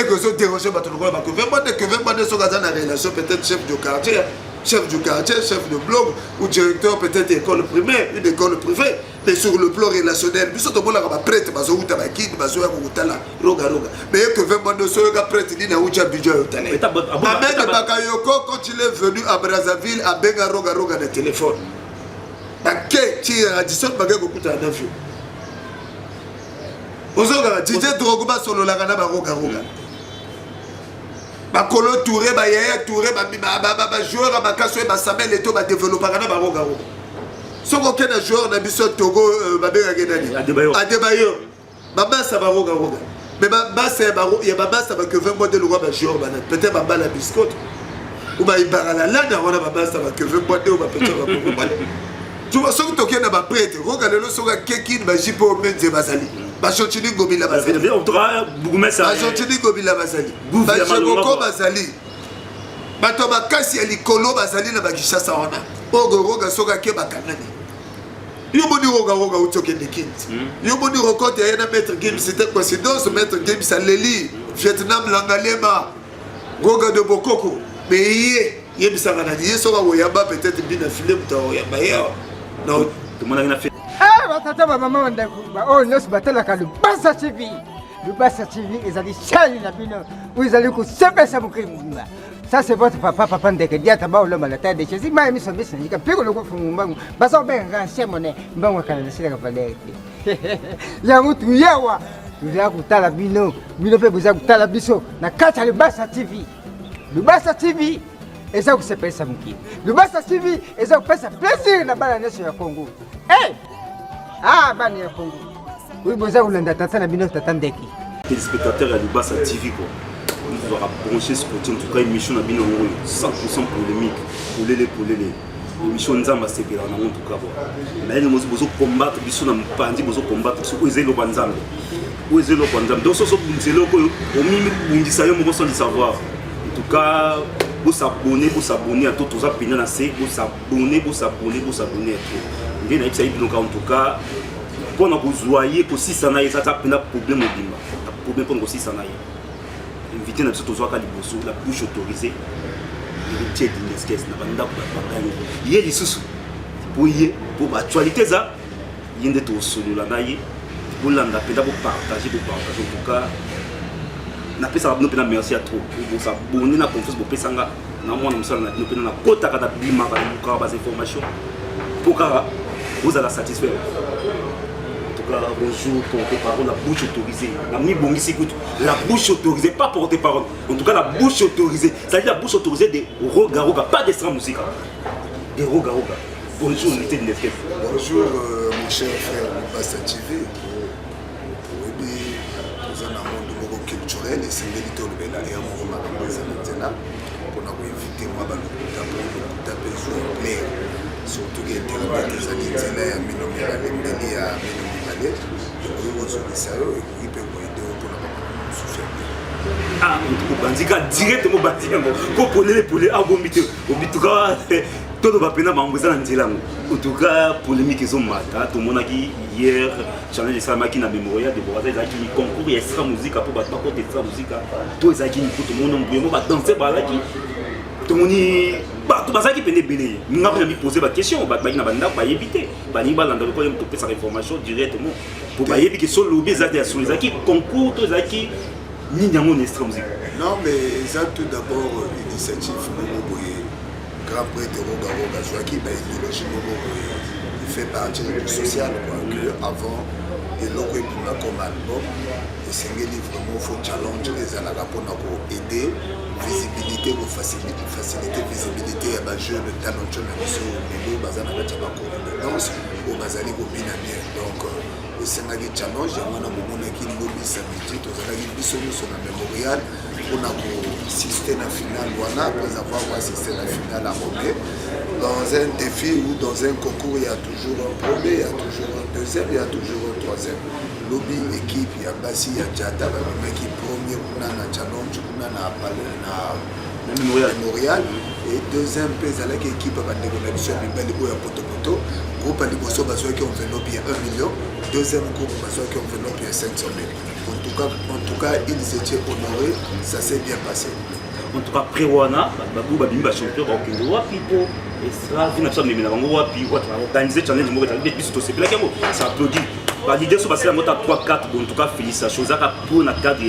que ça dérange pas tout le monde. Que vraiment de son gazan en relation, peut-être chef du quartier, chef de blog, ou directeur peut-être école primaire, une école privée. Mais sur le plan relationnel, nous sommes prêts, mais on est prêts, mais que vraiment de ce gars prêt, il n'a pas budget au télé. Ahmed Bakayoko, quand il est venu à Brazzaville, a Benga Roga de téléphone. Tu as dit ça, tu as dit un avion. Ozoga, DJ Drogba sur le Lagana Roga. Bakolo Touré, Yaya Touré, joueur à Bakasso et Basamel et tout, développeur à Roga. Si on a un joueur dans le Togo, Adebayor, Baba Sabaroga. Mais Baba il y a Baba Sabaroga que 20 mois de l'Europe, peut-être Baba la biscotte. Ou Baba la lana, on a Baba Sabaroga que 20 mois de l'Europe, peut-être. Tu vois, ce que tu as prêté, regardez le son à Kekin, Jipo Menze Bazali. Bachotini Gobila Bazali. Bachotini Gobila Bazali. Bachotoko Bazali. Batoba Kasi Alikolo Bazali na Bagisha Sawana. Roga Soga Keba Kanani. Yoboni Roga Utoke de Kint. Yoboni Rokote Ayana Maître Games, c'était coïncidence, Maître Games à Leli, Vietnam Langalema, Roga de Bokoko. Mais Yebisarana, Yesoga Woyaba, peut-être bien affilé pour Oyaba. Non, tout le monde a fait. Ah, tata, maman, oh, non, c'est battu la calu. Bassa TV. Le Bassa TV, ils allaient chaler la bino. Où ils allaient couper ça pour créer. Ça, c'est votre papa, dès que dia tabac, l'homme à la tête des chaises. Il m'a mis son business. Il a plus le coup pour mon banc. Bassa, ben, rancien monnaie. Bon, on va laisser la valeur. Il y a un autre, il y a un. Vous avez goûté la bino. Bino fait vous avez goûté la biso. Na carte le Bassa TV. Le Bassa TV. Et ça, vous savez ça, mon kid. Le Bassa TV, et ça, vous faites plaisir dans la nation du Congo. Hey! Ah, Bani ya Congo. Oui, vous avez un tata na bino tata ndeki. Les spectateurs à Lubasa TV, quoi. Nous aura branché ce côté, en tout cas, une mission à bino 100% polémique. Pour les émission Nzamba c'est que là, en tout cas. Mais nous devons combattre, nous devons combattre, nous devons combattre. Où est le Banzam? Donc, ce sont des gens qui ont savoir. En tout cas, vous s'abonner à tout, vous s'abonner à tout. En tout cas, pour nous voyez que si ça n'a pas de problème, problème pour nous si ça n'a pas. Inviter nous la bouche autorisée. Il y a des sous pour l'actualité, il y a des sous pour partager. En tout cas, nous merci à trop. Pour s'abonner à confiance pour Pesanga. Nous avons informations pour que vous allez satisfaire. En tout cas, bonjour, porte-parole, la bouche autorisée. La bouche autorisée, pas porte-parole. En tout cas, la bouche autorisée. C'est-à-dire la bouche autorisée des Roga, pas d'extra musique. Des Roga. Bonjour, unité de Nesquef. Bonjour, mon cher frère Bassa TV. Culturel et c'est l'élite au Bela et à mon roman pour nous éviter moi le taper sur le player surtout que internet des années à Minomira Lembeli à Minomira et vous ça et peut vous aider pour la souffrir. Ah, on bandika directement bandika ko pour les abomité au bituka tout va peine à en tout cas polémique ils ont matin tout le monde a dit hier challenge ça m'a qui na mémoire de bois qui concours extra musique pour battre contre extra musique tout ça qui tout le monde on va danser par là qui tout le monde bah tout ça qui peut béné nous avons mis poser la question bah na banda pas éviter bah ni ba dans le point pour sa information directement pour ba éviter que sur lobby ça sur les qui concours tout ça qui ni n'amon extra musique non mais ça tout d'abord initiative grand prêtre Roga Joaquin il fait partie du social que avant et l'autre comme album et c'est vraiment faut challenge les alaka pour aider visibilité ou faciliter visibilité à bas jeunes talentueux mais aussi au bazana bataba ko danse au bazali ko bien donc c'est un challenge on a beaucoup qui lobby samedi to zalaki biso sur la mémorial on a assisté à la finale après avoir assisté à la finale à Romé. Dans un défi ou dans un concours, il y a toujours un premier, il y a toujours un deuxième, il y a toujours un troisième. Lobby, équipe, il y a Bassi, il y a Djata, qui premier, on a un challenge, on a un mémorial. Et deuxième, il y a l'équipe de la connexion, il y a Poto. groupe à Liboso Bazoua qui enveloppe 1 million, deuxième groupe Bazoua qui enveloppe 500 000. En tout cas, ils étaient honorés, ça s'est bien passé. En tout cas, Préwana, Babou Babimba champion, Bakendo Wapi, et cela, vient absolument mais la Wapi, organiser challenge, ça applaudit. L'idée c'est passer la moto à 3-4, en tout cas, félicitations, ça pour notre cadre,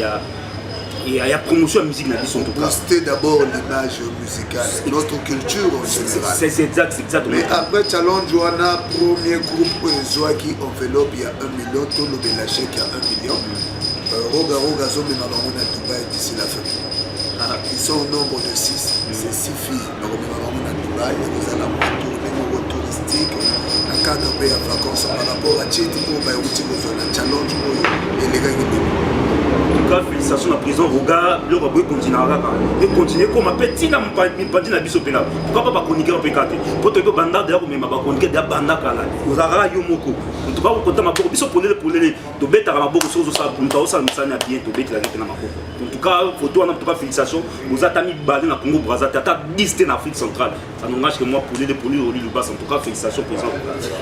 il y a promotion de la musique, en tout cas. Booster d'abord l'image musicale, notre culture en général. C'est exact. Mais après challenge, on a premier groupe qui enveloppe, il y a 1 million, tout le Bélaché qui a 1 million. Roga Zomé Mabamoun à Dubaï d'ici la fin. Ils sont au nombre de 6. C'est 6 filles. Mabamoun à Dubaï, ils ont la tournée touristique. La cadre de vacances par rapport à Tchiti pour la challenge et les gars. En tout cas, félicitations à la prison. Roga, le robot continue et continue comme un petit dans le biso pénal. Pourquoi pas chroniquer un peu caté? Pour te dire, banda d'ailleurs, mais ma chroniquer des banda kala. Vous avez yomoko. En tout cas, vous comptez ma bourre. Biso pour les to bête à ma bourre sur ça pour nous ça nous ça n'a bien to bête la guette na ma bourre. En tout cas, photo en tout cas félicitations. Vous avez mis balé na Congo Brazza, t'as 10 en Afrique centrale. Ça n'engage que moi pour les au lit du bas. En tout cas, félicitations président.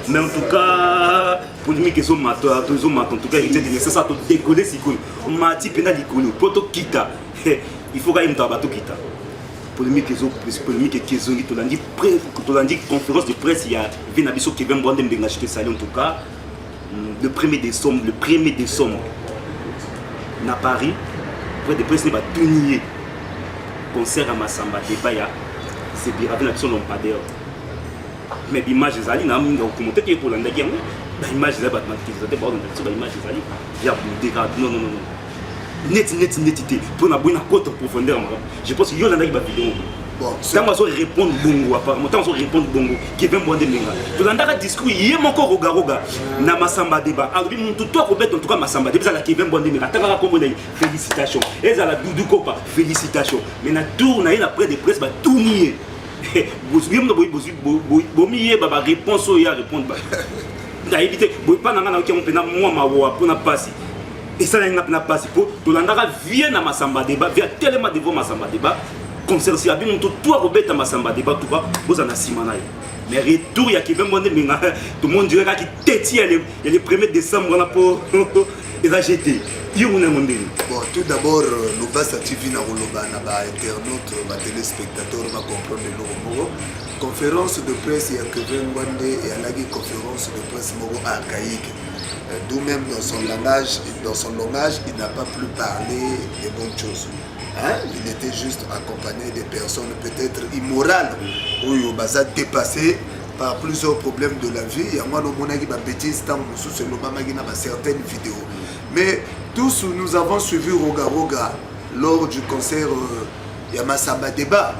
Mais en tout cas, pour les qu'ils ont maté, en tout cas, il était nécessaire de décoller si cool. On m'a dit pénal ikolo poto kita. Il faut gagner un bateau kita. Polémique qu'ils ont dit conférence de presse il y a Venabiso qui vient prendre des acheter ça en tout cas le 1er décembre à Paris près de presse va tenir concert à Massamba débat c'est bien avec l'action lampadaire mais l'image des alliés n'a pas commenté que pour l'année l'image des battements qui étaient pas dans l'image des alliés il y a non netité pour na bonne côte profondeur je pense qu'il y a une vidéo bon ça va répondre bongo apparemment ça va répondre bongo qui vient bonde menga to landaka discours yé moko roga na Massamba débat alors mon tout toi en tout cas Massamba débat la qui vient bonde menga taka comme félicitations et za la Doudou Kopa félicitations mais na tour na après des presse ba tout nier bomié ba réponse ya répondre ba da éviter pas na qui on peut na moi ma pour na passer. Et ça n'a pas si pour tout l'andara vient à Massamba débat vient tellement devant Massamba débat concert si abîme tout toi Robert à Massamba débat tout va vous en a simanaï mais retour il y a qui vient monter mais tout le monde dirait qu'il tétille il est le 1er décembre là pour les acheter bon tout d'abord nous basa TV na Roloba na ba internaute ba téléspectateurs va comprendre le mot conférence de presse il y a Kevin Mwande et à la conférence de presse moro archaïque. D'où même dans son langage, il n'a pas pu parler des bonnes choses. Hein? Il était juste accompagné des personnes peut-être immorales, où il a dépassé par plusieurs problèmes de la vie. Il y a moi, bêtise, certaines vidéos. Mais tous, nous avons suivi Roga lors du concert Massamba débat.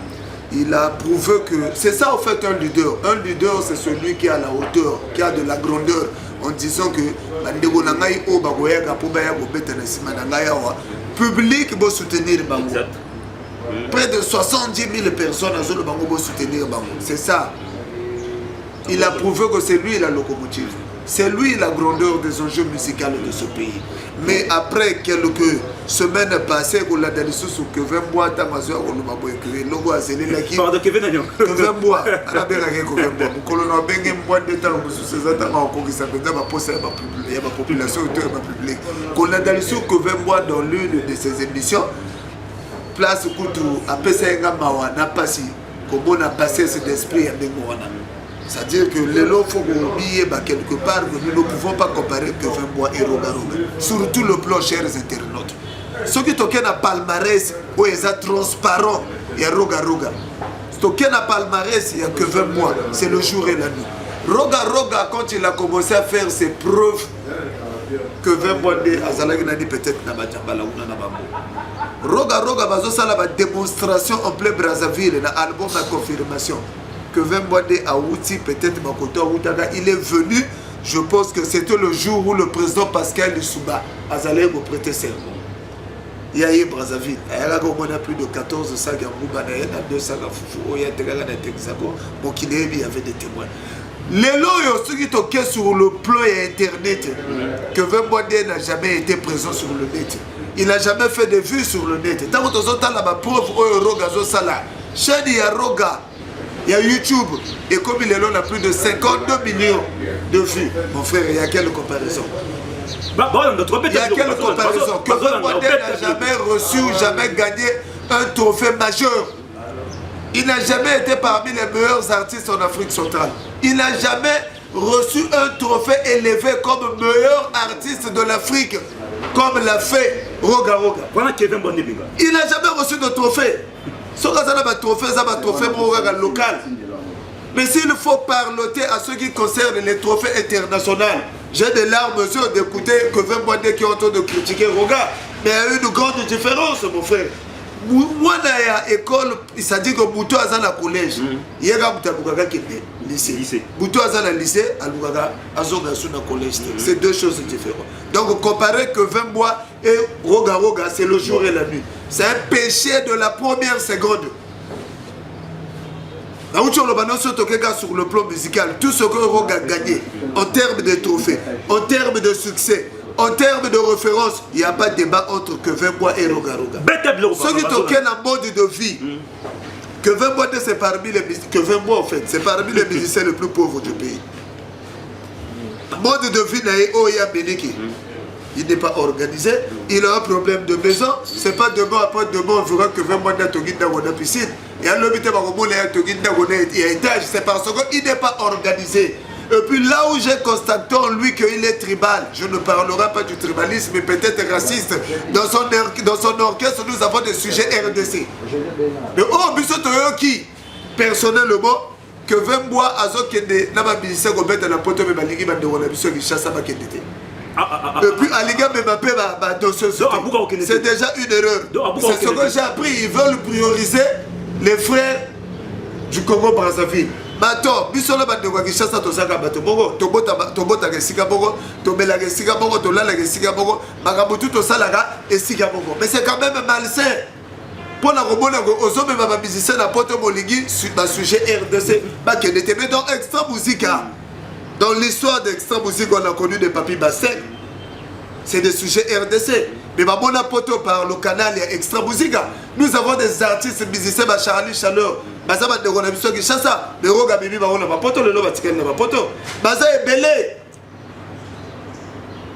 Il a prouvé que c'est ça en fait un leader. Un leader, c'est celui qui a la hauteur, qui a de la grandeur. En disant que public va soutenir Bango. Près de 70 000 personnes vont soutenir Bango. C'est ça. Il a prouvé que c'est lui la locomotive. C'est lui la grandeur des enjeux musicaux de ce pays. Mais après quelques semaines passées, on l'a dit sous Kevin Bois, Tamazoa, on l'a dit logo à Zélé. Pardon, Kevin Bois, on a bien Kevin Bois. On a bien Bois de temps sous ces attentes qui s'appelle ma population publique. On a dit sous Kevin Bois dans l'une de ses émissions. Place Koutou, à Pessenga Mawa, n'a pas si. Comment on a passé cet esprit à Bengoana. C'est-à-dire que les lots faut oublier quelque part que nous ne pouvons pas comparer Kevin Bois et Roga. Surtout le plan, chers internautes. Ceux qui toquent à palmarès, où ils sont transparents, il y a Roga. Toquent à palmarès, il y a Kevin Bois. C'est le jour et la nuit. Roga, quand il a commencé à faire ses preuves, Kevin Bois a dit peut-être Nabadjambala ou Nanabambo. Roga, ça la démonstration en plein Brazzaville, dans l'album de confirmation. Kevin Mwande a outi peut-être Makoto Outaga, il est venu, je pense que c'était le jour où le président Pascal Lissouba a allé vous prêter serment. Il y a eu Brazzaville, il y a plus de 14 sagas, il y a 2 sagas Foufou, il y a des Texaco, donc il y avait des témoins. Les lois, ceux qui toquaient sur le plan internet, Kevin Mwande n'a jamais été présent sur le net. Il n'a jamais fait de vues sur le net. Tant que tu as la preuve, Roga Zosala, Chadi Roga. Il y a YouTube, et comme il est là, on a plus de 52 millions de vues. Mon frère, il y a quelle comparaison? Il y a quelle comparaison? Que Vemboindé n'a jamais reçu ou jamais gagné un trophée majeur. Il n'a jamais été parmi les meilleurs artistes en Afrique centrale. Il n'a jamais reçu un trophée élevé comme meilleur artiste de l'Afrique, comme l'a fait Roga Roga. Il n'a jamais reçu de trophée. Ce trophée, c'est un trophée local. Mais s'il faut parloter à ce qui concerne les trophées internationaux, j'ai des larmes aux yeux d'écouter que Vemboindé qui est en train de critiquer Roga. Mais il y a une grande différence, mon frère. Moi, dans l'école, il s'est dit que Boutou a un collège. Il y a un lycée. Boutou a un lycée, il y a un collège. C'est deux choses différentes. Donc, comparer que Vembois et Roga Roga, c'est le jour et la nuit. C'est un péché de la première seconde. Sur le plan musical, tout ce que Roga a gagné en termes de trophées, en termes de succès, en termes de référence, il n'y a pas de débat entre que Vembois et Roga Roga. Ceux qui toquent un mode de vie, que Vembois c'est parmi les musiciens, que Vembois en fait, c'est parmi les musiciens les plus pauvres du pays. Mode de vie il n'est pas organisé, il a un problème de maison, c'est pas demain après demain on verra que Vembois a une piscine. Et à l'hôpital, il y a étage, c'est parce qu'il n'est pas organisé. Et puis là où j'ai constaté en lui qu'il est tribal, je ne parlerai pas du tribalisme, mais peut-être raciste. Dans son orchestre, nous avons des sujets RDC. Mais oh, qui personnellement, que Vembois a dit que n'a musicien Robert la poto mais baligi bande wala biso qui chasse ba kendete. Et puis Aliga me m'appelle c'est déjà une erreur. C'est ce que j'ai appris, ils veulent prioriser les frères du Congo Brazzaville. Maintenant, bisola bande wa kishasa to saka bato bongo to bota ke sika bongo to bela ke sika bongo to lala ke sika bongo makabutu to salaka et sika bongo. Mais c'est quand même malsain. Pour la robona aux hommes et ma musicien à Poto Moligi sur le sujet RDC, mais dans Extra Musica, dans l'histoire d'Extra Musica, on a connu des papis bassins. C'est des sujets RDC. Mais ma bonne Poto par le canal Extra Musica, nous avons des artistes musiciens, Charlie Chaleur, Bazaba de Ronabiso qui chasse, mais Roga Bibi, ma Poto, le Loba Tiken, ma Poto, Baza est belé.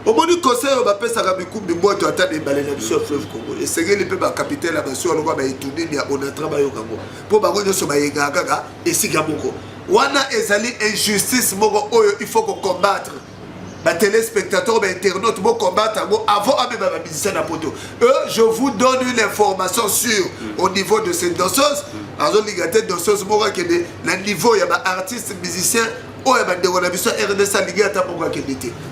Au bout du conseil, on va faire ça avec des boîtes à table et balayer sur le fleuve Congo. Et c'est que les peuples capitaine là-bas sur le roi va étudier, mais on a travaillé au Congo. Pour baronner sur Gaga et Sigaboko. Wana ezali injustice, il faut qu'on combattre. Les téléspectateurs, les internautes vont combattre avant de musicien à poto. Je vous donne une information sûre au niveau de ces danseuses. Alors, les danseuses, le niveau, il y a des artistes, musiciens.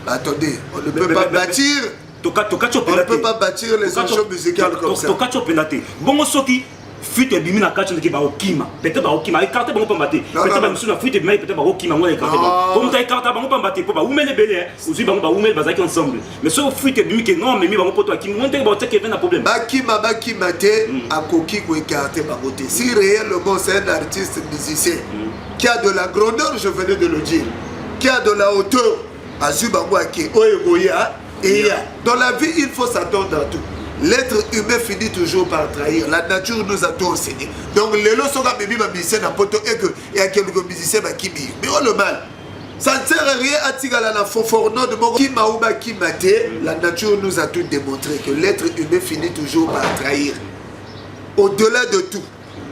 Attendez, on ne peut pas bâtir. On ne peut pas bâtir les enjeux musicales comme ça. Fuite bimi na kacho ndiki ba okima peut-être ba okima écarté bango pambate peut-être ba musu na fuite bimi peut-être ba okima ngo écarté comme ta écarté bango pambate po ba umele belé ozu bango ba umele bazaki ensemble mais so fuite bimi ke non mais mi bango poto akimi monte ba teke na problème bakima te akoki ko écarté bango te si réellement c'est un artiste musicien qui a de la grandeur, je venais de le dire, qui a de la hauteur azu bango aki oya et dans la vie il faut s'attendre à tout. L'être humain finit toujours par trahir. La nature nous a tout enseigné. Donc, les lois sont à bébé, ma musicien à poto et que il y a quelques musiciens qui vivent. Mais on le mal. Ça ne sert à rien à tirer la foforno de mon qui m'a ou qui m'a dit. La nature nous a tout démontré que l'être humain finit toujours par trahir. Au-delà de tout,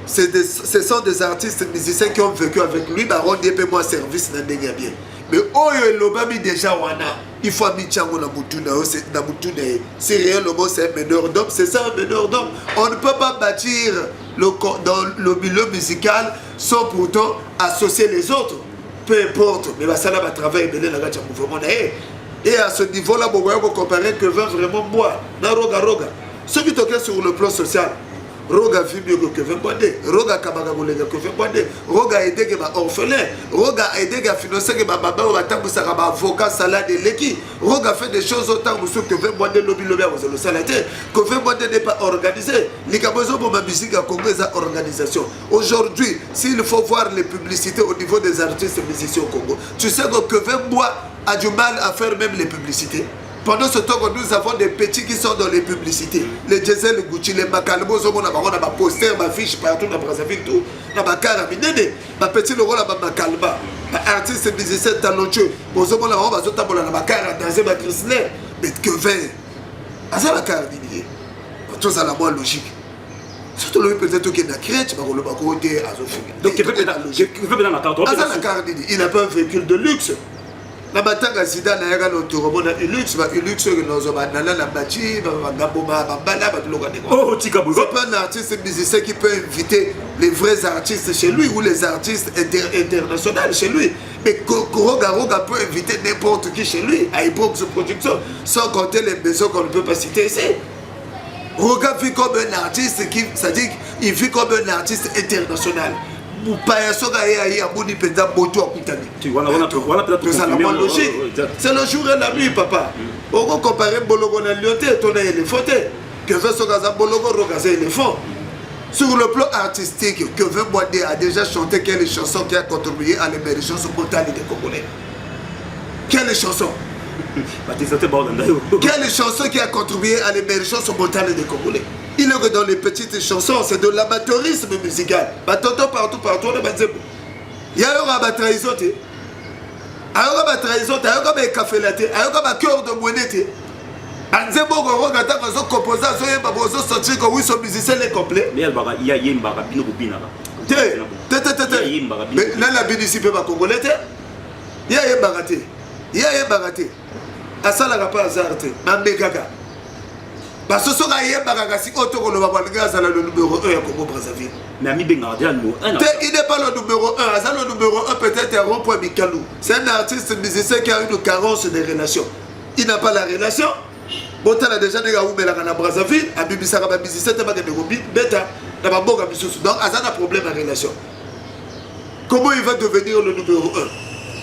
ce sont des artistes musiciens qui ont vécu avec lui. Baron Diep moi service n'a bien. Mais oh l'obami déjà wana. Il faut amicango na mutuna c'est réellement c'est un meneur d'homme, c'est ça un meneur d'homme. On ne peut pas bâtir dans le milieu musical sans pourtant associer les autres. Peu importe, mais ça va travailler mouvement. Et à ce niveau-là, on va comparer que vraiment boire na roga roga. Ceux qui toquent sur le plan social. Roga vit mieux que Vemboindé. Roga Kabaga Boulega que Vemboindé. Roga a aidé que ma orphelin. Roga a aidé à financer que ma maman ou à tabu saraba avocat salade et l'équipe. Roga fait des choses autant que Vemboindé lobby aux le salaté. Que Vemboindé n'est pas organisé. Les Gabozo pour ma musique à Congo est organisation. Aujourd'hui, s'il faut voir les publicités au niveau des artistes musiciens au Congo, tu sais que Vembois a du mal à faire même les publicités. Pendant ce temps, nous avons des petits qui sont dans les publicités. Les Diesel, les Gucci, les Macalbo, on a des posters, des fiches partout dans Brazzaville, tout. On a des carabines, des petits logos, des Macalba. Des artistes musiciens talentueux. On a des carabines, des Chrysler. Mais que veut c'est la carabine. Tout ça, la moins logique. Surtout le peut-être qu'il y a créé, tu vas le côté à donc, il n'a pas un véhicule de luxe. La bataille à Sida n'a pas de luxe, mais il luxe que nous avons dans la bâtie, c'est pas un artiste musicien qui peut inviter les vrais artistes chez lui ou les artistes internationaux chez lui. Mais Roga peut inviter n'importe qui chez lui à Hypox Production, sans compter les maisons qu'on ne peut pas citer ici. Roga vit comme un artiste c'est-à-dire qu'il vit comme un artiste international. C'est le jour et la nuit, papa. On va comparer Bologo et Lyoté, ton éléphant. Que veut ce gars Bologo, Rogaze éléphant. Sur le plan artistique, que veut Boadé a déjà chanté quelle chanson qui a contribué à l'émergence spontanée des Congolais. Quelle chanson? Quelle chanson qui a contribué à l'émergence spontanée des Congolais? Il est que dans les petites chansons, c'est de l'amateurisme musical. Partout, on a dit. Il y a eu une trahison. Il y a eu une trahison. Il y a eu un café latte. Il y a eu un cœur de monnaie. Il y a eu un composant. Il y a eu un sortir que oui, son musicien est complet. Mais il y a un barabino bobina. Mais là, la bénédicie peut pas congolais. Il y a un baraté. Il y a un baraté. À ça, la pas hasard. Mais gaga. Parce que ce si le numéro 1 à Congo Brazzaville. Mais Ami Bengardia, il n'est pas le numéro 1. Le numéro 1 peut-être un rond-point Mikalou. C'est un artiste musicien qui a une carence de relations. Il n'a pas la relation. Bon, tu as déjà des gars à Brazzaville, à Bibisara, à musicien, tu as des bêta, tu as donc, il a un problème de relation. Comment il va devenir le numéro 1?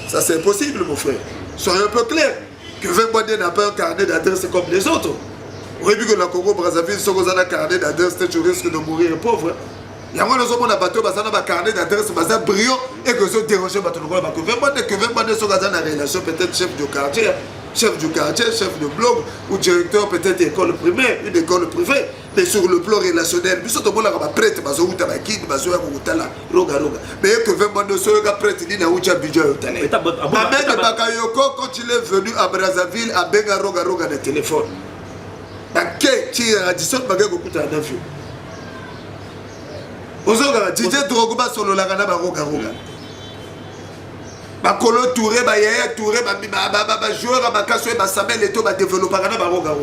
Ça, c'est impossible, mon frère. Soyez un peu clair. Que Vembouadé n'a pas un carnet d'adresse comme les autres. Au début que la Congo Brazzaville, si on a un carnet d'adresse, tu risques de mourir pauvre. Il y a un bateau, un carnet d'adresse, un brillant, et que ça dérange pas tout le monde. Que Vembouadé soit dans la relation, peut-être chef du quartier, chef de blog, ou directeur, peut-être école primaire, une école privée. Mais sur le plan relationnel, tout le monde a prête, mais on a guide, mais on a roga. Mais que Vembouadé soit prête, il n'a pas budget au talent. Ahmed Bakayoko, quand il est venu à Brazzaville, a benga roga de téléphone. Qui a dit ça, il y a beaucoup d'avions. DJ Drogba solo la gana roga. Bakolo Touré, Yaya Touré, joueur à Bakasso et Samuel Eto va développer gana roga.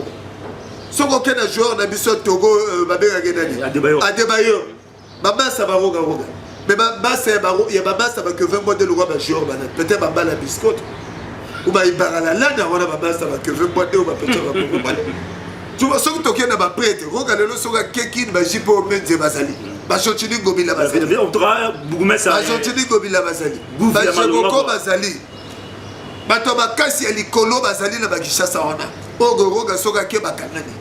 Ce qu'on a joueur dans le Togo, Adebayor. Baba ça va roga. Mais Baba c'est Baro, il y a Baba ça va que 20 mois de loi joueur, peut-être Baba la biscotte. Ou bah il barra la lande, on a Baba ça va que 20 mois de loi peut-être. Tu vois, ce que tu as prêté, regarde le soga Kekin, Bajipo, Menze Bazali. Bachotini Gobila Bazali. Bachotini Gobila Bazali. Bachotoko Bazali. Batoba Kassi Alikolo Bazali na Bakisha Sawana. Ogo Roga Soga Keba Kanani.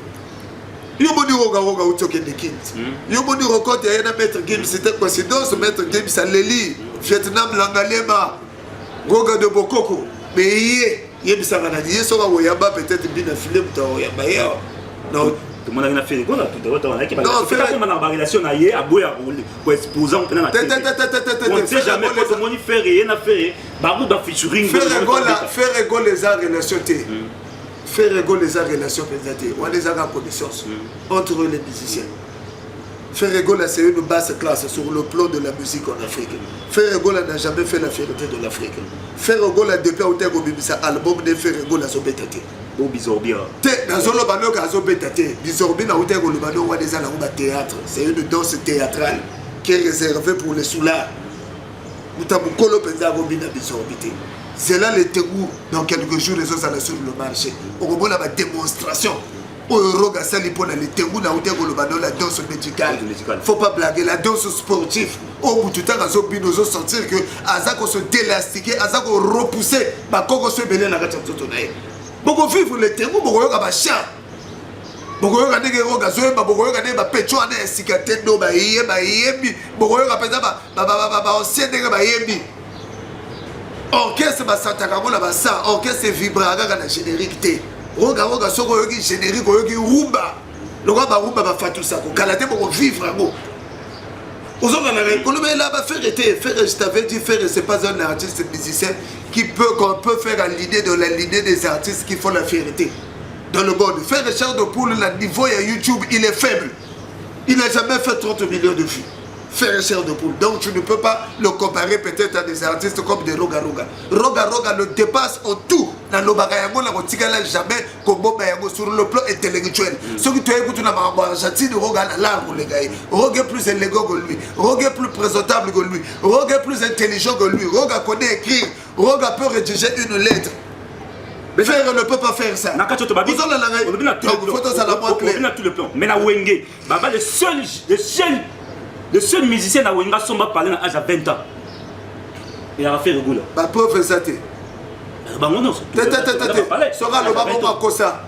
Yoboni Roga Utoke de Kint. Yoboni Rokote Yana Maître Gims, c'était coïncidence, Maître Gims à Leli, Vietnam Langalema, Roga de Bokoko. Mais hier, il sera Oyamba peut-être bien affilé pour Oyamba. Non, tout le monde a fait des gars, tout le monde a fait des gars. Non, c'est comme une relation à Boya pour exposer on ne sait jamais quand tout le monde fait rien à faire. Barou dans featuring. Faire rigoler les arts relations. Faire rigoler les arts relations présentés. On a des arts en connaissance entre les musiciens. Faire rigoler c'est une basse classe sur le plan de la musique en Afrique. Faire rigoler n'a jamais fait la fierté de l'Afrique. Faire rigoler depuis au terme de album de faire rigoler à son bétaté. Au Bizorbia. C'est une danse théâtrale qui est réservée pour les soulards. C'est là le Tégou. Dans quelques jours, les autres allaient sur le marché. On va la démonstration. La danse médicale. Faut pas blaguer. La danse sportive. Au bout du temps, nous sentir que Azako se délastiquer, Azako repousser. Bakoko se belé la gâteau. Beaucoup vivre le terreau, beaucoup de choses. Beaucoup de choses, beaucoup de pétrole, cicatrices, beaucoup de orchestre, orchestre vibrera dans la générique. roga roga soko yoki générique yoki rumba le roi ba rumba ba fatu sako kalate pour vivre ngo Aujourd'hui, je t'avais dit, Ferré, c'est pas un artiste musicien qu'on peut faire à l'idée de la lignée des artistes qui font la fierté. Dans le monde. Ferré Charles de Poule, le niveau à YouTube, il est faible. Il n'a jamais fait 30 millions de vues. Ferré Charles de Poule. Donc tu ne peux pas le comparer peut-être à des artistes comme des Roga Roga. Roga Roga le dépasse en tout. Dans le bagayango, la rotigala jamais comme Bayango sur le plan intellectuel. Ce que tu as écouté dans ma Argentine, Roga là, les gars. Roga est plus élégant que lui. Roga est plus présentable que lui. Roga est plus intelligent que lui. Roga connaît écrire. Roga peut rédiger une lettre. Mais Ferré ne peut pas faire ça. Mais la Wenge, le seul musicien à Wenga Somba parlé à l'âge de 20 ans. Il a fait le goût là. Bah, pauvre Zate. Bah, non, sera le babo makosa.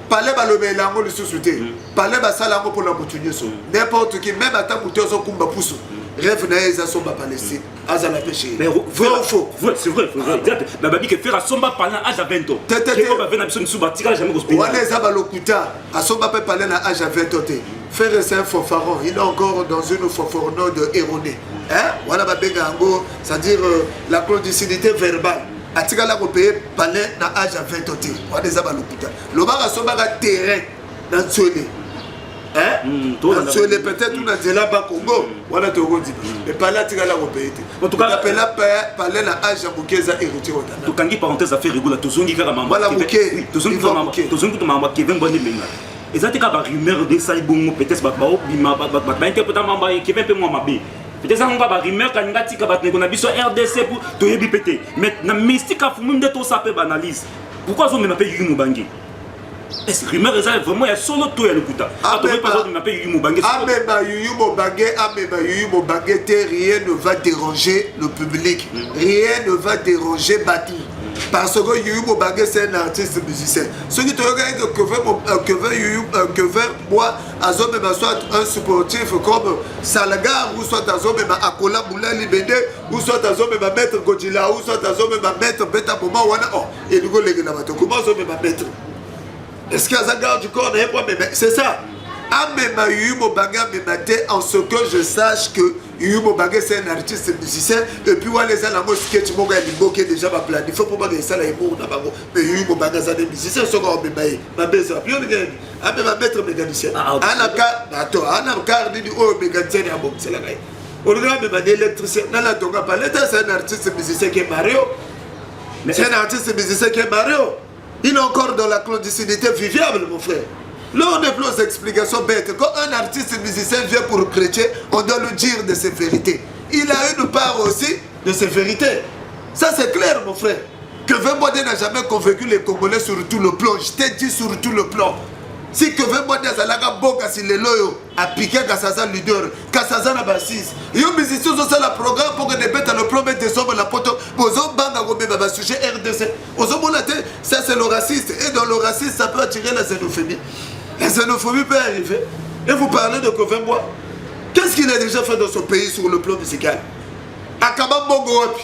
Parlez ba le melango le sous-souté. Parlez ba salango pour la boutonnier. N'importe qui, même à ta bouteille, on kumba pousse. Rêve n'a Somba Palestine. Aza la péché. Mais vrai ou faux? C'est vrai. Exact. Babi qui fait à Somba parler à l'âge de 20 ans. Qui va venir à Bisson sous bâtira jamais au spectacle. On est à Balokuta. À Somba peut parler à l'âge de 20 ans. Faire c'est un fanfaron. Il est encore dans une fanfaron de erronée. Hein? Voilà Babengango. C'est-à-dire la clandestinité verbale. Atikala ko payer parler na âge à 20 ans. On est à Balokuta. Le bar à Somba a terrain dans Tsolé. Peut-être on a dit là-bas Congo, on a dit mais pas là, tu as la repayé. En tout cas, parler la âge à Boukeza héritier. Tu as dit parenthèse à faire rigoler, tu as dit que la maman, tu as dit que maman qui vient bonne main. Et ça, tu as des rumeurs de ça, peut-être qui vient peu moins mabé. Peut-être qu'on va rumeur quand on a dit sur RDC pour te répéter. Mais la mystique a fumé de tout ça peut banaliser. Pourquoi on ne m'appelle Yumu Bangi? Est-ce que rumeur est vraiment il y a solo tout le kuta. Ah mais pas de m'appeler Yumu Bangi. Ah mais bah Yumu Bangi, rien ne va déranger le public. Rien ne va déranger Bati. Parce que Yumu Bangi c'est un artiste musicien. Ceux qui te regardent que veut moi Azome soit un sportif comme Salaga ou soit Azome Akola Moula Libédé ou soit Azome Maître Godila ou soit Azome Maître Beta Boma Wana. Oh et nous les gars comment Azome Maître. Est-ce qu'il y a un garde du corps? C'est ça. Amema Yumo Baga me maté en ce que je sache que Yumo Baga c'est un artiste musicien. Et puis, on les a la mosquée sketch Moga Liboke déjà ma plan. Il faut pas que ça là mais Yumo Baga c'est un musicien. Ce qu'on me baille. Ma baisse a plus de gain. Amé ma maître mécanicien. Anaka, attends, Anaka dit oh mécanicien à bon, c'est la gagne. On regarde même un électricien. Nala Tonga Paleta, c'est un artiste musicien qui est Mario. C'est un artiste musicien qui est Mario. Il est encore dans la clandestinité vivable, mon frère. Là, on a plus d'explications bêtes. Quand un artiste musicien vient pour prêcher, on doit lui dire de ses vérités. Il a une part aussi de ses vérités. Ça, c'est clair, mon frère. Que Vembodé n'a jamais convaincu les Congolais sur tout le plan. Je t'ai dit sur tout le plan. Si que Vembodé a boka si les loyaux a piqué Kassaza leader, Kassaza n'a pas 6. Et aux musiciens ont fait le programme pour que les bêtes le plan de décembre la poteau. Aux banga gobé sujet RDC. Aux hommes ça c'est le raciste. Et dans le racisme, ça peut attirer la xénophobie. La xénophobie peut arriver. Et vous parlez de Kovembois. Qu'est-ce qu'il a déjà fait dans son pays sur le plan musical? À Kabambongo Wapi.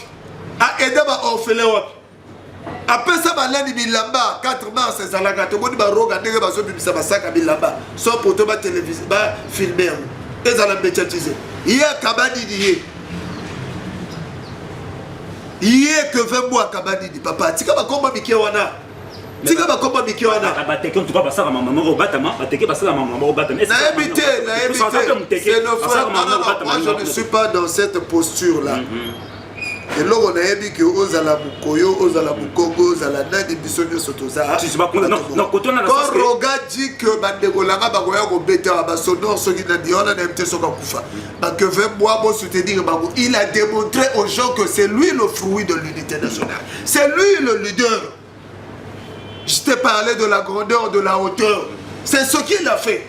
À Edaba Orphelin. Après ça, balani bilamba 4 mars c'est la gâteau moni ba roga ndenge ba so bimisa ba saka bilamba so poto ba télévision ba filmer et ça la médiatiser hier kabadi dié hier que veut moi kabadi di papa tika ba komba mikie wana tika ba komba mikie wana ba teke on tu pas ça maman robata ma ba teke ba ça maman robata na habité c'est nos frères moi je ne suis pas dans cette posture là. Et là, on a dit que Ozala Mukoyo, Ozala Mukongo, Ozala Nadi Bissonio Sotoza. Non, quand Roga dit que Bandegolanga Bagoya Robeta, Basonor, Soginadi, on a été sur Kakufa. Que veut moi soutenir Bago. Il a démontré aux gens que c'est lui le fruit de l'unité nationale. C'est lui le leader. Je t'ai parlé de la grandeur, de la hauteur. C'est ce qu'il a fait.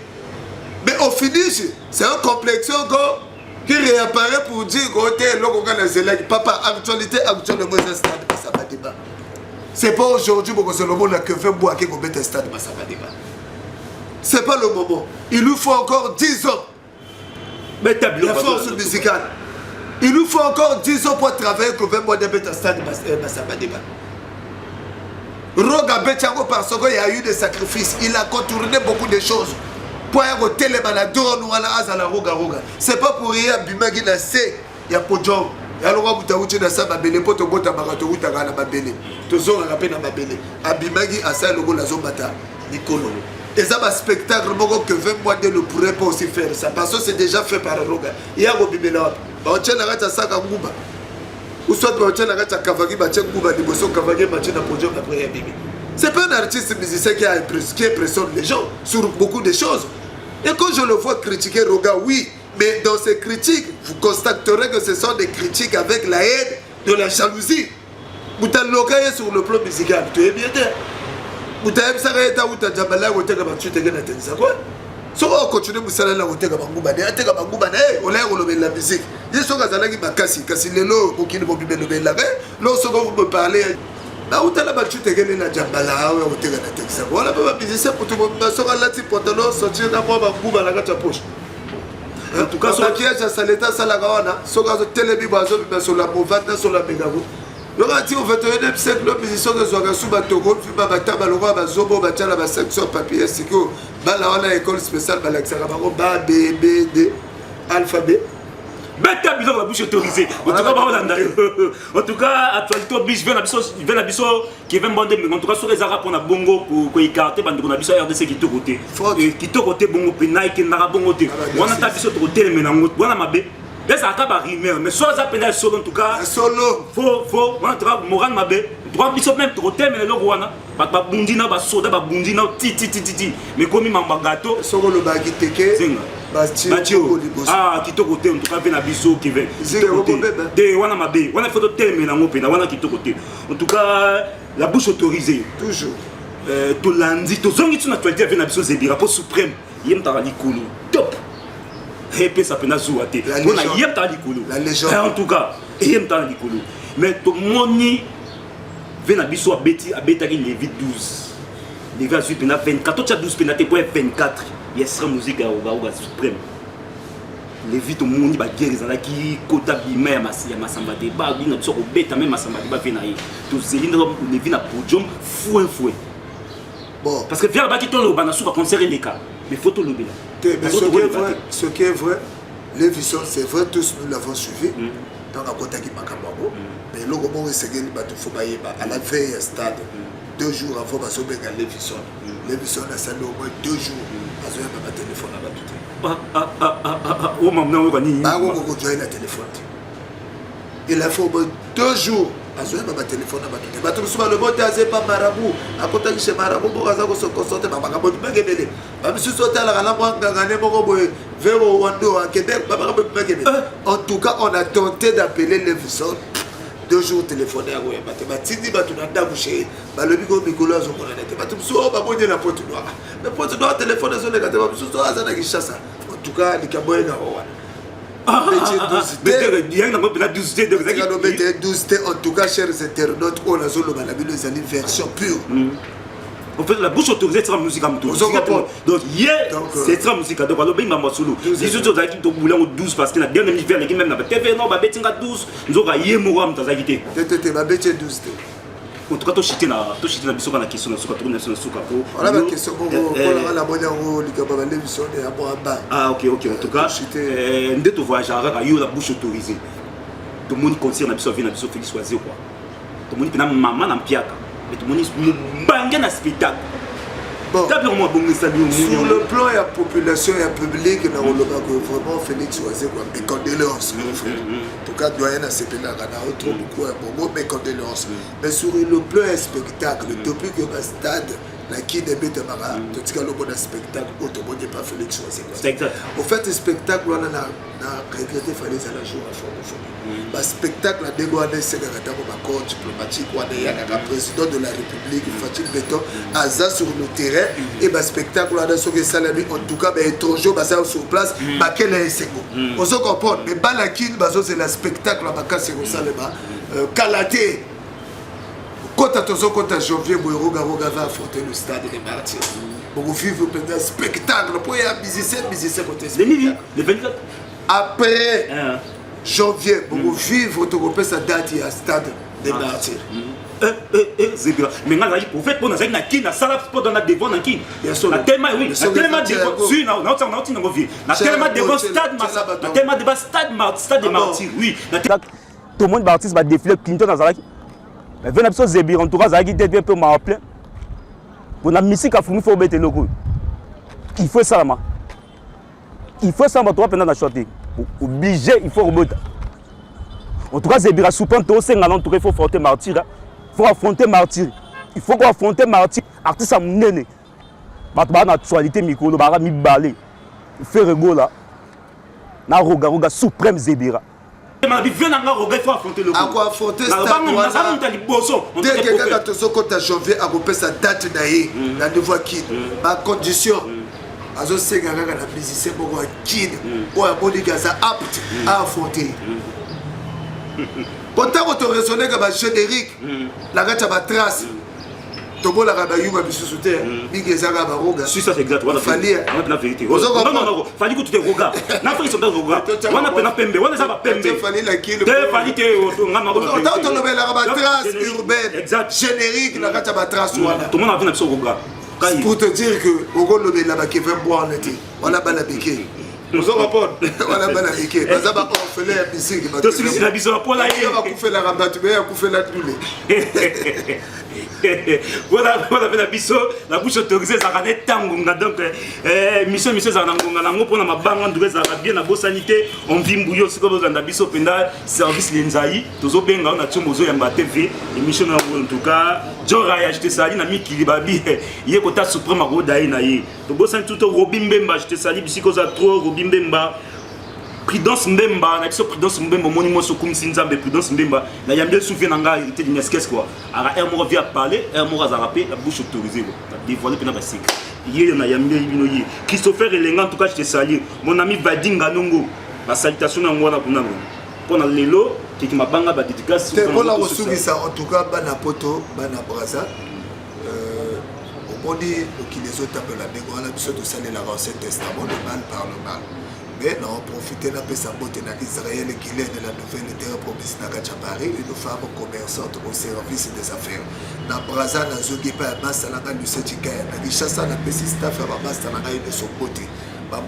Mais au finish, c'est un complexe encore. Qui réapparaît pour dire que papa, actualité, actuellement, c'est un stade de Sabadiba. C'est pas aujourd'hui que c'est le monde que fait boire qui est un stade de Sabadiba. C'est pas le moment. Il lui faut encore 10 ans. Mais la force musicale. Il lui faut encore 10 ans pour travailler que fait boire un stade de Sabadiba. Roga Betiango parce qu'il y a eu des sacrifices. Il a contourné beaucoup de choses. Pour y avoir télé maladon ou à la Azala Roga Roga. C'est pas pour rien Bimagi na c'est il y a Pojom. Il y a le roi Boutaouchi na sa babele poto bota barato utara na babele. Tozo na rapé na babele. Abimagi asa logo la zombata Nicolo. Et ça va spectacle que 20 mois de ne pourrait pas aussi faire ça parce que c'est déjà fait par Roga. Il y a Robimela. On tient la rata saka Ngouba. Ou soit on tient la rata Kavagi Batia Ngouba Niboso Kavagi Batia na Pojom après Bibi. C'est pas un artiste musicien qui impressionne les gens sur beaucoup de choses. Et quand je le vois critiquer Roga, oui, mais dans ces critiques, vous constaterez que ce sont des critiques avec la haine, de la jalousie. Vous avez locaillé sur le plan musical, tu es bien there. Vous avez s'arrêter où tu as Jamala ou tu as battu tes gars à quoi? Si on continue à faire la route, on a la musique. Je suis à Kassi, Kassi Lelo, pour qui ne m'ont pas le l'arrêt. Lorsque vous me parlez, là où tu as battu tes gars à Jamala ou tu as battu voilà, musicien pour tout le monde. Sur la type pantalon, sortir d'un mois, Bouba la gâte à poche. En tout cas, sur maquillage à Saleta Salagawana, sur la télévision, sur la mouvante, sur la mégabo. Le rati au 21e siècle, la position de Zouagassou Batogo, Fuba Bataba, le roi Bazobo, Batia, la section papier, c'est que Balawana école spéciale, Balaxarabaro, Ba, B, B, D, alphabet. Bête à la bouche autorisée. En tout cas, actualité oblige, vient la biso qui vient bander, mais en tout cas, sur les arabes, on a bongo pour écarter, on a biso RDC qui te côté. Qui te côté bongo, pénal, qui n'a pas bongo. On a ta biso côté, mais on a ma bé. Mais ça a rimé, mais soit ça pénal solo en tout cas. Solo. Faut, on a travaillé, moral ma bé. Trois biso même côté, mais le roi, ba bundina, ba soda, ba bundina, ti. Mais comme il m'a gâteau. Solo le bagui teke. Batio. Ah, qui te côté, en tout cas, bien abisso qui vient. De wana mabé, wana photo tellement na ngopena, wana qui te côté. En tout cas, la bouche autorisée. Toujours. To lundi, to zongi tu actualité avec abisso zebira pour suprême. Yem ta likulu. Top. Et puis ça peut na zouate. On a yem ta likulu. La légende. En tout cas, yem ta likulu. Mais to moni vient abisso abeti qui Lévi 12. Lévi 8 pena 24, tu as 12 pena pour 24. Il y a cette musique à Oga suprême. Les vies au monde, il y a qui kota bima ya masamba de ba bina tsoko beta même masamba de ba vena yi. To zelindo les vies na podium fouet. Bon, parce que vers baki to lo bana souba concert les cas. Mais faut to lo bela. Ce qui est vrai, les visions, c'est vrai, tous nous l'avons suivi. Dans la kota qui makamabo. Mais le moment où c'est qu'il va tout fobayer à la veille stade. 2 jours avant de sauver les visions. Les visions a salé au moins 2 jours. Parce que ma téléphone a battu. Oh maman, on va ni. Bah, on va joindre le téléphone. Il a fait au moins 2 jours. Parce que ma téléphone a battu. Bah, tout le monde, le monde a pas marabout. À côté de chez marabout, on va se concentrer. Bah, on va gagner. Bah, monsieur Sotel a gagné vers Rwanda, à Québec. En tout cas, on a tenté d'appeler les visions. 2 jours téléphoné à Roya Baté. Batidi Batunanda Bouché, Balobigo Mikola Zomonane. Batumso, Babonye la Pointe Noire. Mais Pointe Noire téléphone sur les gâteaux, Batumso, Azana Gishasa. En tout cas, les Kaboy Narowan. En tout cas, chers internautes, on a zone de la version pure. En fait, la bouche autorisée sera musique à tout. Donc, hier, c'est sera musique à tout. Alors, bien, ma solo. Les autres ont dit que vous avez 12 parce que la dernière hiver, les même la TV, non, ma bête, 12. Nous aurons hier, moi, dans la guité. Ma bête, 12. En tout cas, tu chites na biso na question na suka tu na suka po. Voilà la question pour la moya ro likaba la émission de Aboaba. Ah OK, en tout cas, ndé to voyageur a eu la bouche autorisée. Tout le monde concerne na biso vient na biso Félix Oisé quoi. Tout le monde pena maman na piaka. Mais tout le monde bangé na spectacle. Bon. Sur le plan, il y a population, il y a public, il y a vraiment Félix Oisé quoi. Mes condoléances, mon frère. En tout cas, doyen à CPN, il y a trop beaucoup un bon mes condoléances. Mais sur le plan spectacle, depuis que le stade la qui débute mara, tout cas le bon spectacle, autrement n'est pas Félix Oisé. Au fait, le spectacle, on a regretté fallait à la jour à fond. Le spectacle, la dégoûté, c'est le corps diplomatique, on est le président de la République, Fatil Béton, Aza sur le terrain, et le spectacle, on a sauvé Salami, en tout cas, étranger, sur place, quel est ce on se comprend, mais Balakin, c'est le spectacle, on a sur Salama, Kalaté. Quand à janvier, Roga va affronter le stade des Martyrs. Pour vivre un spectacle, pour y avoir musicien côté spectacle. Le 24. Après janvier, pour vivre sa date, il y a le stade des Martyrs. Zébira. Mais nga zali prophète pour nazali na kin na sala pour dans la devant na kin. Na tellement oui, na tellement devant. Si na na vie. Na tellement devant stade na tellement devant stade de martyr. Oui. Tout le monde baptiste va défiler Clinton nazalaki. Mais venez absolument Zébira en tout cas zalaki peut-être un peu mal plein. Pour la musique à fou faut mettre logo. Il faut ça là. Il faut ça toi pendant la chanter. Obligé, il faut remonter. En tout cas Zébira soupant tout c'est en tout cas il faut affronter martyr. Il faut affronter martyr. Il faut qu'on affronte martyr. Artiste à mon nez. Batba na actualité micro le bara mi balé. Faire go là. Na roga suprême Zébira. Il faut affronter le à quoi affronter dès que quelqu'un te sort quand janvier à couper sa date d'ailleurs la devoir qui ma condition azo senga kaka na musicien moko kid oya bonigaza apte à affronter pourtant tu raisonner que ba générique la gata ba trace tobo la ba yuba bisusu te bigezanga ba roga si ça c'est exact voilà fallait la vérité non fallait que tu te regardes na fa ils sont dans roga wana pena pembe wana ça va pembe fallait la kill fallait que ngama ko autant to la ba trace urbaine exact générique la gata ba trace wana tout le monde a vu na so roga pour te dire que au le là qui veut boire l'été voilà ba la béquille nous on rapport voilà ba la béquille baza ba orphelin ya musique ba to si na biso pour la il va couper la rabat mais couper la douleur voilà la biso la bouche autorisée ça rané tangunga donc mission ça nangunga nango pona mabanga ndure za bien na bosanité on vimbuyo siko bozanda biso penda service lenzai tozo benga na tsomozo ya mba TV émission na en tout cas jora ya jete sali na mikili babi ye kota suprême ko dai na ye to bosan tout robimbemba jete sali bisiko za trop robimbemba Prudence Mbemba, na Prudence Mbemba, monument sur Kumsinzambe, Prudence Mbemba, na yambe souffle nanga, il était d'une esquisse quoi. Alors, un mot vient parler, un mot à rappeler, la bouche autorisée, dévoiler pendant la secret. Hier, na yambe ibinoyi. Christopher Elenga, en tout cas, je te salue. Mon ami Vadinga Nongo, ma salutation à moi, pour la Lelo, qui m'a banga, ma dédicace. Pour la ressource, en tout cas, Bana Poto, Bana Braza. On dit que les autres appellent la négociation, on a besoin de saluer la recette testament, le mal par le mal. Mais nous avons profité de sa beauté d'Israël qui est de la nouvelle terre promise à Paris, une femme commerçante au service des affaires. Dans Braza, dans Zogipa, Massalanga, du Setika, dans Richassa, dans Pessi Staff, dans Massalanga, de son côté.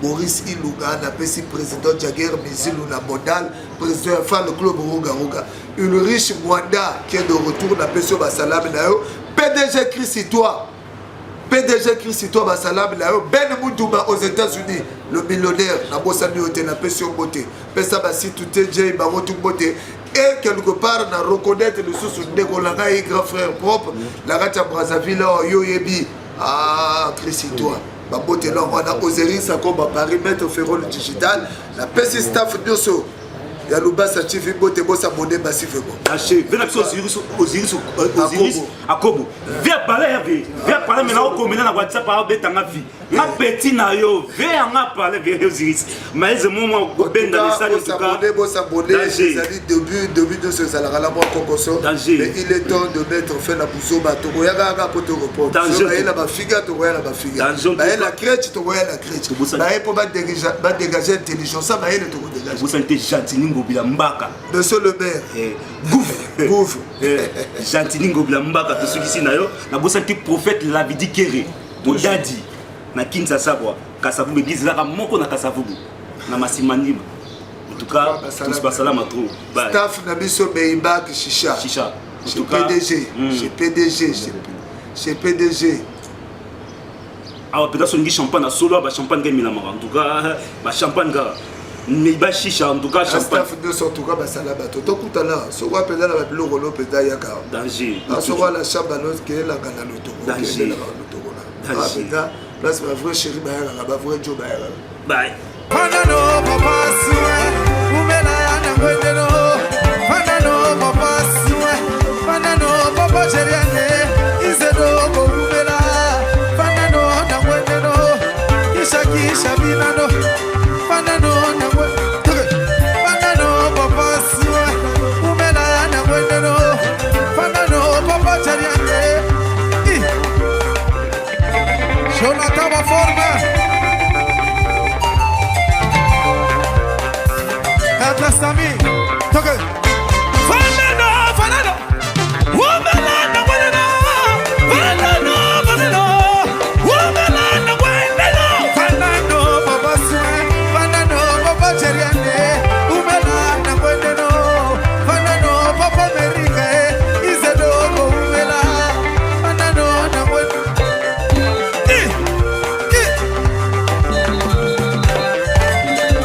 Maurice Ilouga, dans Pessi président Jaguer, Mizilou, dans Modal, président fan le club Rouga Rouga. Ulrich Mwanda qui est de retour dans Pessi Bassalam, PDG Christitois. PDG Christitois Bassalam, Ben Moudouma aux États-Unis, le millionnaire, la bosse à Nioté, la pension beauté, Pessa Bassi, tout est Jay, Barotou beauté, et quelque part, on a reconnaître le sous de Golanga et grand frère propre, la Racha Brazzaville, Yoyebi, ah, Christitois. Ma beauté là, on a osé ça comme à Paris, mettre au ferro le digital, la PC staff Nioso. Il y a le bas à TV, beauté, boss à bonnet, massivement. Lâchez, venez Osiris, à Kobo. Viens parler, maintenant, comme on a WhatsApp, par la vie. Ma petite naïo, viens parler, viens Osiris. Mais c'est mon moment, ben dans les salles, en tout cas. Boss à bonnet, début de ce salaire à la moitié Concoso. Mais il est temps de mettre fin à Bouzoma, Togoyaga pour te reprendre. Danger. La figa, Togoya la figa. La crête, Togoya la crête. Mais pour dégager intelligence, ça va être Togo dégager. Vous sentez gentil. Mbaka. Monsieur le maire. Gouffre. Gentini Ngobila Mbaka. De ceux qui sont là, na bosanti prophète Lavidi Kéré. Bodadi. Na Kinshasa quoi. Kasavubu église là moko na Kasavubu. Na Masimandima. En tout cas, tout se passe là ma trop. Staff na biso Beibak Chicha. Chicha. En tout cas, chez PDG. Ah peut-être son champagne à solo, ba champagne game la en tout cas, ba champagne ga. Mais bah chicha en tout cas champagne. Staff de son tout cas bah ça là bateau. Donc tout à l'heure, ce qu'on appelle la blue rolo peda yaka. Danger. À ce qu'on la chabanos qui est la gana l'auto. Danger. Danger. Place ma vraie chérie bah la vraie Joe bah. Bye. Panano papa soin, umena yana ngwendeno. Panano papa soin, panano papa cheriane. Izedo ko umela, panano na ngwendeno. Kisha binano. Panano na panano papa soin, umena yana ngwendeno. Panano papa cheriane. Jonathan va forma. Atlas Sami, toque. Fanano, woman. papa cheriane